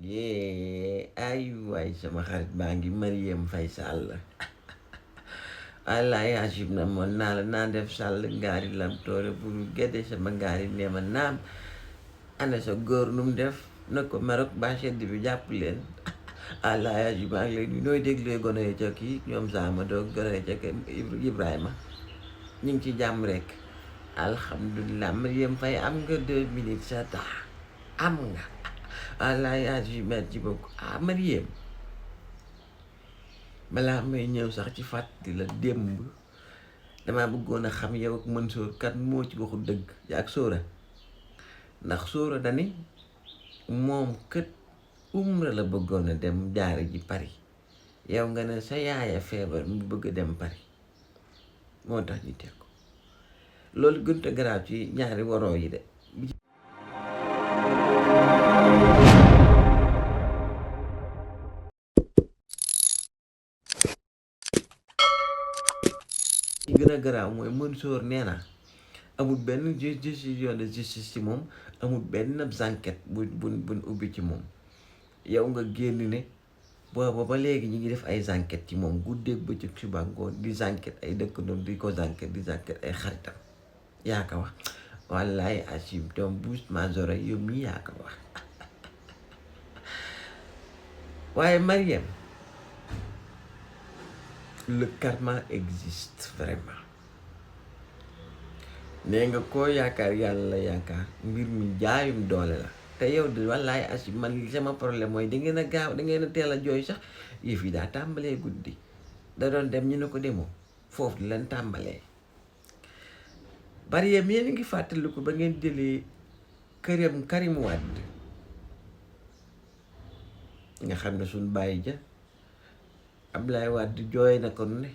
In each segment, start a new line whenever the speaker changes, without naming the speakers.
yee ay waay sama xarit baa ngi Marième Faye Sall wallaay Hachib na moon naa la naa def Sall ngaari lam toore buru gedde sama ngaari neema naam ana sa góor num def na ko Maroc ba sedd bi jàpp leen wallaay Hachib maa ngi lay nuyu nooy dégluwee gono yi ca kii ñoom sama doog gono yi ca Ibrahima ñu ngi ci jàmm rek alhamdulilah Marième Faye am nga 2 minutes sa temps am nga wallaay Hachib merci beaucoup Marième balaa may ñëw sax ci fàttali la démb damaa bëggoon a xam yow ak Mansour kat moo ci waxu dëgg yaa ak Sóora ndax Sóora dani moom kët umra la bëggoon a dem jaare ji Paris yow nga ne sa yaaya feebar mu bëgg a dem Paris moo tax ñu teg ko loolu gënut a garaaw ci ñaari waroo yi de ci gën a garaaw mooy Mansour nee na amul benn décision de justice ci moom amul benn enquête buñ ubbi ci moom yow nga génn ne booba ba léegi ñu ngi def ay enquête ci moom guddeeg bëccëg suba ngoon di enquête ay dëkkandoom di ko enquête ay xaritam yaa ko wax wallaay Hachib doom buus majora yow mii yaa ko wax waaye Marième le karma existe vraiment nee nga koo yaakaar yàlla la yaakaar mbir mi jaayum doole la te yow de wallaay Hachib man sama problème mooy da ngeen a gaaw da ngeen a teel a jooy sax yëf yi daa tàmbalee guddi da doon dem ñu ne ko demoo foofu di leen tàmbalee bari yéen a ngi fàttaliku ba ngeen jëlee Karim Wade nga xam ne suñ bàyyi ja Ablaye Wade jooy na ko ne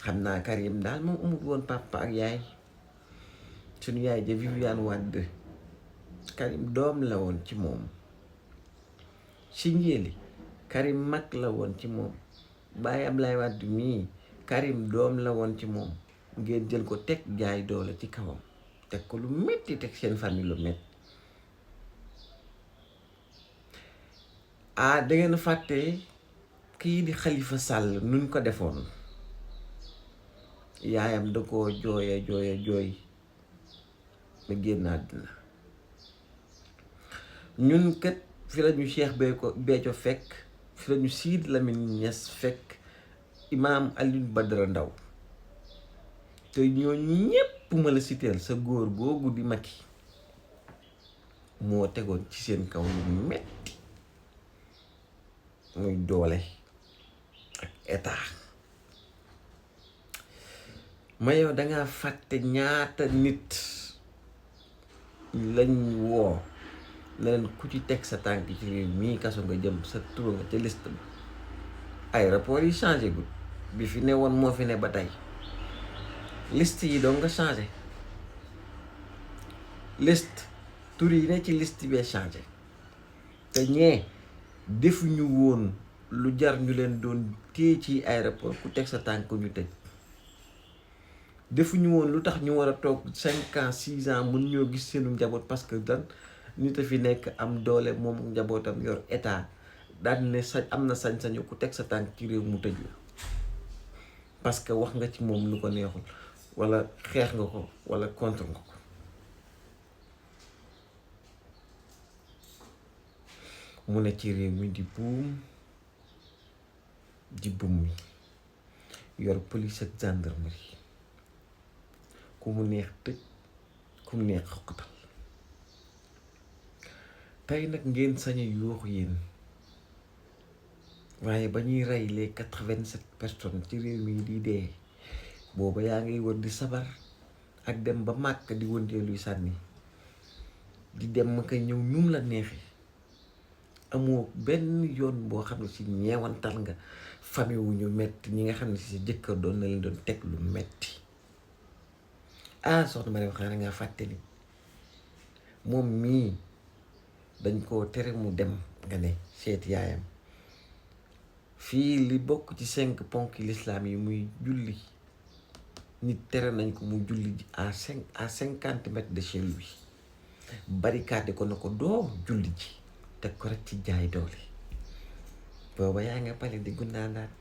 xam naa Karim daal moom amul woon papa ak yaay suñu yaay ja Viviane Wade Karim doom la woon ci moom si njéeli Karim mag la woon ci moom bàyyi Ablaye Wade mii Karim doom la woon ci moom ngeen jël ko teg jaay doole ci kawam teg ko lu metti teg seen famille lu metti dangeen fàtte kii di Khalifa Sall nuñ ko defoon yaayam da koo jooy ba génn àddina ñun kat fi lañu Cheikh Béthio fekk fi lañu Sidy Lamine Niass fekk Imam Alioune Badara Ndao te ñoo ñépp ma la citeel sa góor googu di Macky moo tegoon ci seen kaw lu metti muy doole ak état ma yow dangaa fàtte ñaata nit lañ woo ne leen ku ci teg sa tànk ci réew mii kaso nga jëm sa tur nga ca liste ba aéroport yi changé gul bi fi ne woon moo fi ne ba tey liste yi doo nga changé liste tur yi ne ci liste bee changé te ñee defuñu woon lu jar ñu leen doon téye ci aéroport ku teg sa tànk ñu tëj defuñu woon lu tax ñu war a toog 5 ans 6 ans mën ñoo gis seenu njaboot parce que dan nit a fi nekk am doole moom njabootam yor état daal ne am na sañ-sañu ku teg sa tànk ci réew mu tëj la parce que wax nga ci moom lu ko neexul walla xeex nga ko walla contre nga ko mu ne ci réew mi di buum di bum mi yor police ak gendarmerie ku mu neex tëj ku mu neex xoqatal tey nag ngeen sañ a yuuxu yéen waaye ba ñuy rey les 87 personnes ci réew mi di dee booba yaa ngay wër di sabar ak dem ba màkk di wëndeeluy sànni di dem ma koy ñëw ñum la neexi amoo benn yoon boo xam ne si ñeewantal nga famille wu ñu metti ñi nga xam ne si jëkkër doon na leen doon teg lu metti soxna Marième xanaa ngaa fàtte ni moom mii dañ koo tere mu dem nga ne seet yaayam fii li bokk ci 5 ponk l'islam yi muy julli nit tere nañ ko mu julli ji à 50 mètres de chez lui barricade ko na ko doo julli ji teg ko rek ci jaay doole booba yaa nga pale di gundaandaat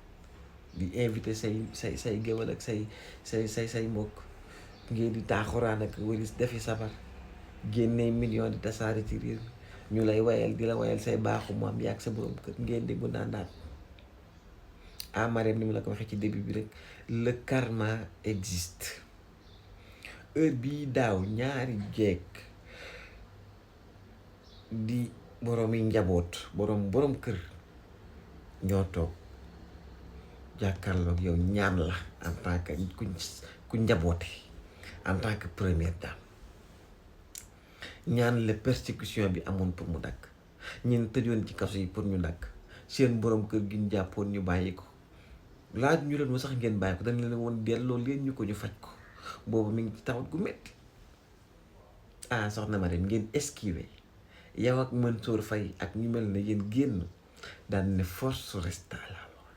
di invité say géwal ak say mbokk ngeen di taaxuraan ak walis defi sabar génnee million di tasaare ci réew mi ñu lay wayal di la wayal say baaxu maam yaag sa borom kër ngeen di gundaandaat Marème ni mu la ko waxee ci début bi rek le karma existe heure bii daaw ñaari jeeg di boroomi njaboot borom kër ñoo toog jàkkaarloog yow ñaan la en tant que ku njaboote en tant que première dame ñaan la persécution bi amoon pour mu dakk ñun tëjoon ci kaso yi pour ñu dakk seen borom kër gi ñu jàppoon ñu bàyyi ko laaj ñu leen sax ngeen bàyyi ko dañ leen woon delloo leen ñu ko ñu faj ko boobu mi ngi ci tawat gu métti soxna Marème ngeen esquivé yow ak Mansour Faye ak ñu mel ne yéen génn daan ne force reste à la loi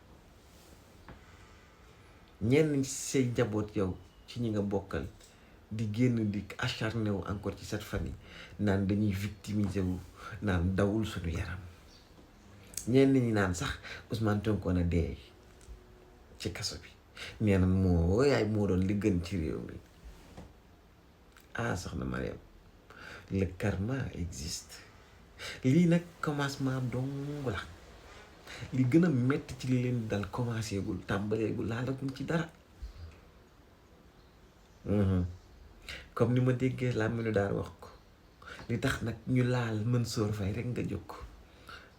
ñenn ci say njaboot yow ci ñi nga bokkal di génn di acharné wu encore ci cette famille naan dañuy victimiser wu naan dawul suñu yaram ñenn ñi naan sax Ousmane Sonko na dee ci kaso bi nee na moo doon li gën ci réew mi soxna Marème le karma existe lii nag commencement dong la li gën a metti ci li leen dal commencé gul tàmbaleegul laalaguñ ci dara comme ni ma déggee laa melu daal wax ko li tax nag ñu laal Mansour Faye rek nga jóg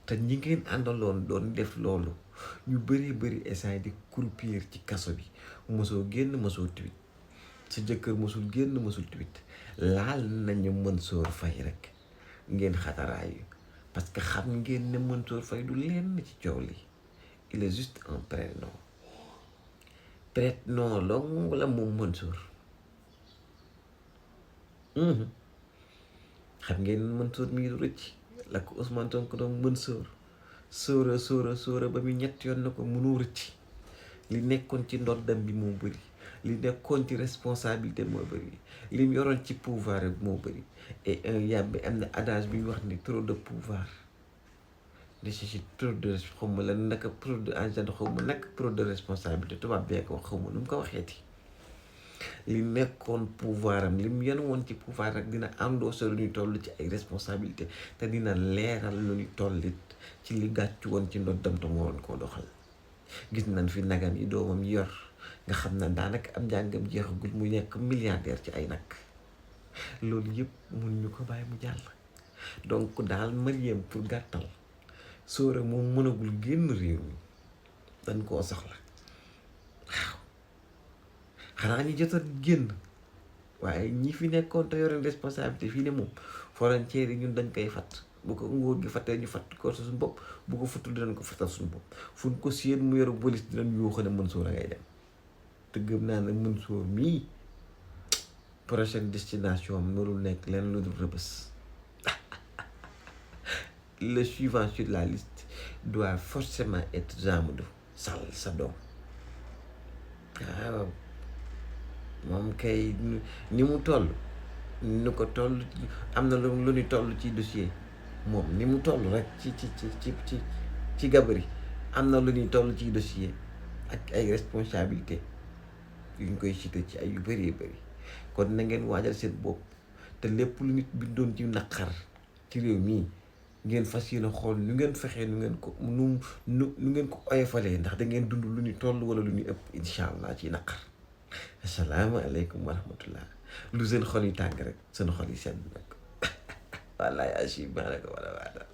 te ñi ngeen àndaloon doon def loolu ñu bëri essay di croupir ci kaso bi mosoo génn mosoo tweet sa jëkkër mosul génn mosul tweet laal nañu Mansour Faye rek ngeen xataraayu parce que xam ngeen ne Mansour Faye du leen ci coow li il est juste un prête-nom long la moom Mansour xam ngeen Mansour mii du rëcc la ko Ousmane Sonko doon Mansour sóora ba mu ñett yoon na ko mënoo rëcc li nekkoon ci ndoddam bi moo bëri li nekkoon ci responsabilité moo bëri li mu yoroon ci pouvoir moo bëri et yàbbi am na adage bi wax ni trop de pouvoir nécessite trop de xawma la naka trop de agent xawma nag trop de responsabilité tubaab bee ko wax xawma nu mu ko waxeeti li nekkoon pouvoir am li mu yenn woon ci pouvoir rek dina endossé lu ñu toll ci ay responsabilité te dina leeral lu ñu tollit ci li gàccu woon ci ndoddam te mu waroon koo doxal gis nañ fi nagam yi doomam yor nga xam na daanaka am njàngam jeexagul mu nekk milliardaire ci ay nag loolu yëpp mun ñu ko bàyyi mu jàll donc daal Marème pour gàttal sóora moom mënagul génn réew mi dañ koo soxla waaw xanaa ñi jot a génn waaye ñi fi nekkoon te yore responsabilité fii ne moom frontière yi ñun dañ koy fat bu ko nguur gi fattee ñu fatt ko suñu bopp bu ko fattul dinañ ko fattal suñu bopp fu ñu ko séen mu yoru police dinañ yuuxu ne Mansour a ngay dem te gëm naa ne Mansour mii prochaine destination am narul nekk leen lu dul Rebeuss le suivant sur la liste doit forcément être Amadou Sall sa doom waaw moom kay ni mu toll ni ko toll am na lu ñu toll ci dossier moom ni mu toll rek ci gabari am na lu ñuy toll ci dossier ak ay responsabilité yu ñu koy cité ci ay yu bëree bëri kon na ngeen waajal seen bopp te lépp lu nit bi doon ci naqar ci réew mii ngeen fas yéene xool nu ngeen fexee nu ngeen ko oyofalee ndax da ngeen dund lu ñu toll wala lu ñu ëpp incha allah ci naqar asalaamaaleykum wa rahmatullah lu seen xol yi tàng rek seen xol yi sedd nag wallaay asi maa la ko war a waata